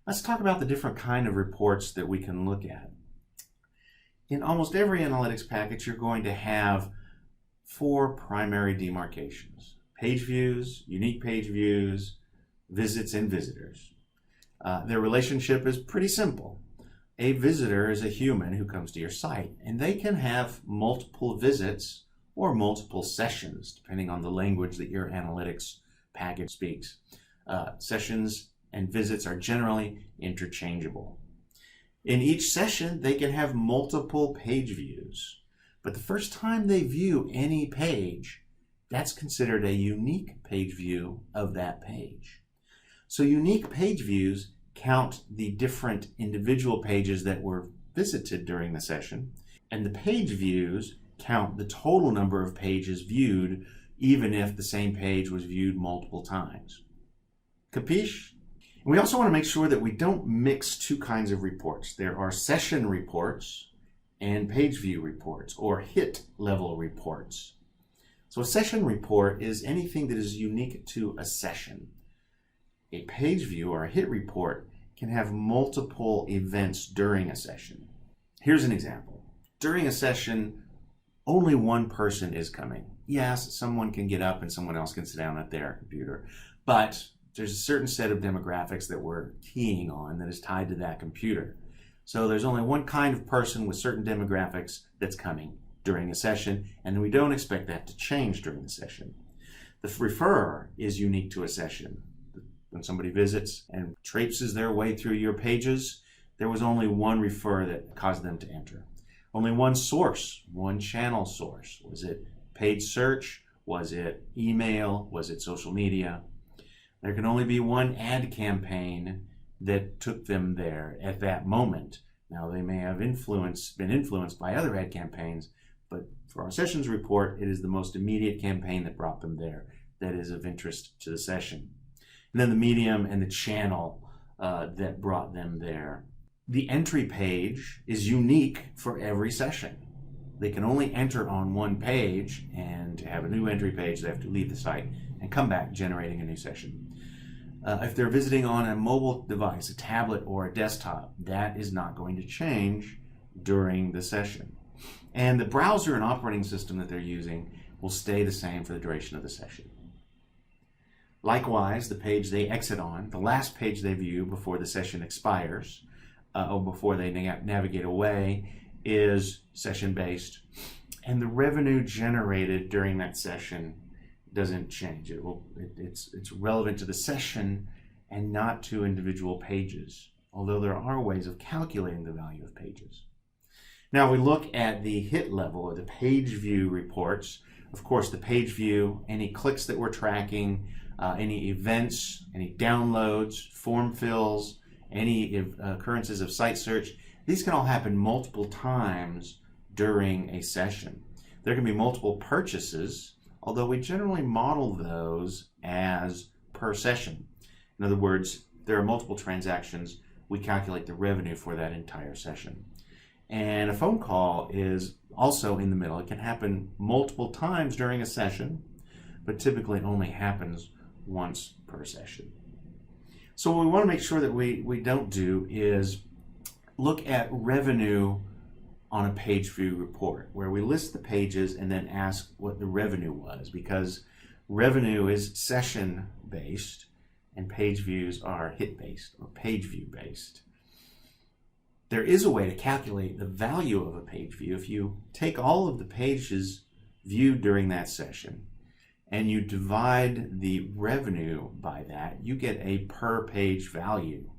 Let's talk about the different kind of reports that we can look at. In almost every analytics package, you're going to have four primary demarcations: page views, unique page views, visits, and visitors. Their relationship is pretty simple. A visitor is a human who comes to your site, and they can have multiple visits or multiple sessions, depending on the language that your analytics package speaks. Sessions and visits are generally interchangeable. In each session, they can have multiple page views, but the first time they view any page, that's considered a unique page view of that page. So unique page views count the different individual pages that were visited during the session, and the page views count the total number of pages viewed, even if the same page was viewed multiple times. Capiche? We also want to make sure that we don't mix two kinds of reports. There are session reports and page view reports, or hit level reports. So a session report is anything that is unique to a session. A page view or a hit report can have multiple events during a session. Here's an example. During a session, only one person is coming. Yes, someone can get up and someone else can sit down at their computer, but there's a certain set of demographics that we're keying on that is tied to that computer. So there's only one kind of person with certain demographics that's coming during a session, and we don't expect that to change during the session. The referrer is unique to a session. When somebody visits and traipses their way through your pages, there was only one refer that caused them to enter. Only one source, one channel source. Was it paid search? Was it email? Was it social media? There can only be one ad campaign that took them there at that moment. Now, they may have been influenced by other ad campaigns, but for our sessions report, it is the most immediate campaign that brought them there that is of interest to the session. And then the medium and the channel that brought them there. The entry page is unique for every session. They can only enter on one page, and to have a new entry page, they have to leave the site and come back, generating a new session. If they're visiting on a mobile device, a tablet or a desktop, that is not going to change during the session. And the browser and operating system that they're using will stay the same for the duration of the session. Likewise, the page they exit on, the last page they view before the session expires, or before they navigate away, is session-based. And the revenue generated during that session doesn't change. It's relevant to the session and not to individual pages, although there are ways of calculating the value of pages. Now we look at the hit level, or the page view reports. Of course, the page view, any clicks that we're tracking, any events, any downloads, form fills, any occurrences of site search, these can all happen multiple times during a session. There can be multiple purchases, although we generally model those as per session. In other words, there are multiple transactions, we calculate the revenue for that entire session. And a phone call is also in the middle. It can happen multiple times during a session, but typically it only happens once per session. So what we want to make sure that we don't do is look at revenue on a page view report, where we list the pages and then ask what the revenue was, because revenue is session based and page views are hit based or page view based. There is a way to calculate the value of a page view. If you take all of the pages viewed during that session and you divide the revenue by that, you get a per page value.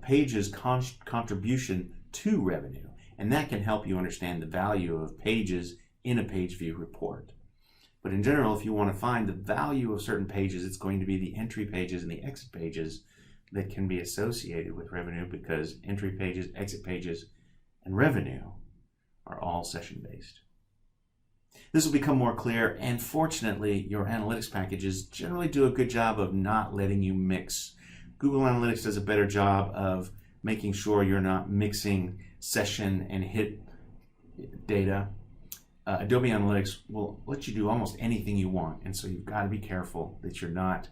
Page's contribution to revenue. And that can help you understand the value of pages in a page view report. But in general, if you want to find the value of certain pages, it's going to be the entry pages and the exit pages that can be associated with revenue, because entry pages, exit pages, and revenue are all session-based. This will become more clear, and fortunately, your analytics packages generally do a good job of not letting you mix. Google Analytics does a better job of making sure you're not mixing session and hit data. Adobe Analytics will let you do almost anything you want, and so you've got to be careful that you're not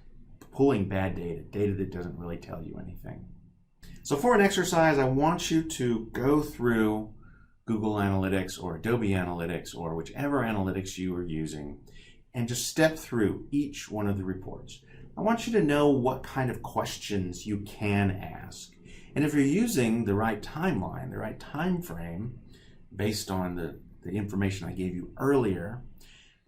pulling bad data that doesn't really tell you anything. So for an exercise, I want you to go through Google Analytics or Adobe Analytics or whichever analytics you are using and just step through each one of the reports. I want you to know what kind of questions you can ask. And if you're using the right timeline, the right time frame, based on the information I gave you earlier,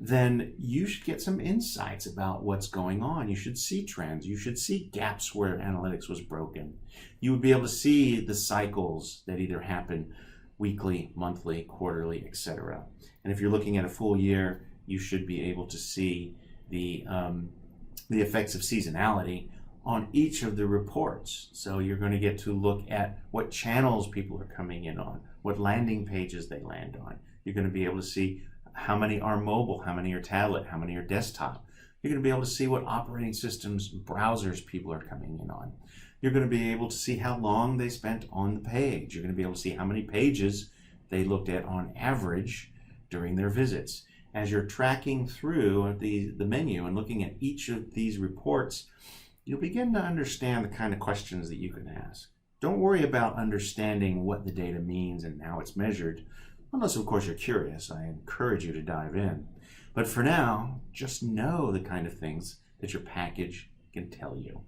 then you should get some insights about what's going on. You should see trends. You should see gaps where analytics was broken. You would be able to see the cycles that either happen weekly, monthly, quarterly, etc. And if you're looking at a full year, you should be able to see the effects of seasonality on each of the reports. So you're going to get to look at what channels people are coming in on, what landing pages they land on. You're going to be able to see how many are mobile, how many are tablet, how many are desktop. You're going to be able to see what operating systems, browsers people are coming in on. You're going to be able to see how long they spent on the page. You're going to be able to see how many pages they looked at on average during their visits. As you're tracking through the menu and looking at each of these reports, you'll begin to understand the kind of questions that you can ask. Don't worry about understanding what the data means and how it's measured, unless of course you're curious. I encourage you to dive in. But for now, just know the kind of things that your package can tell you.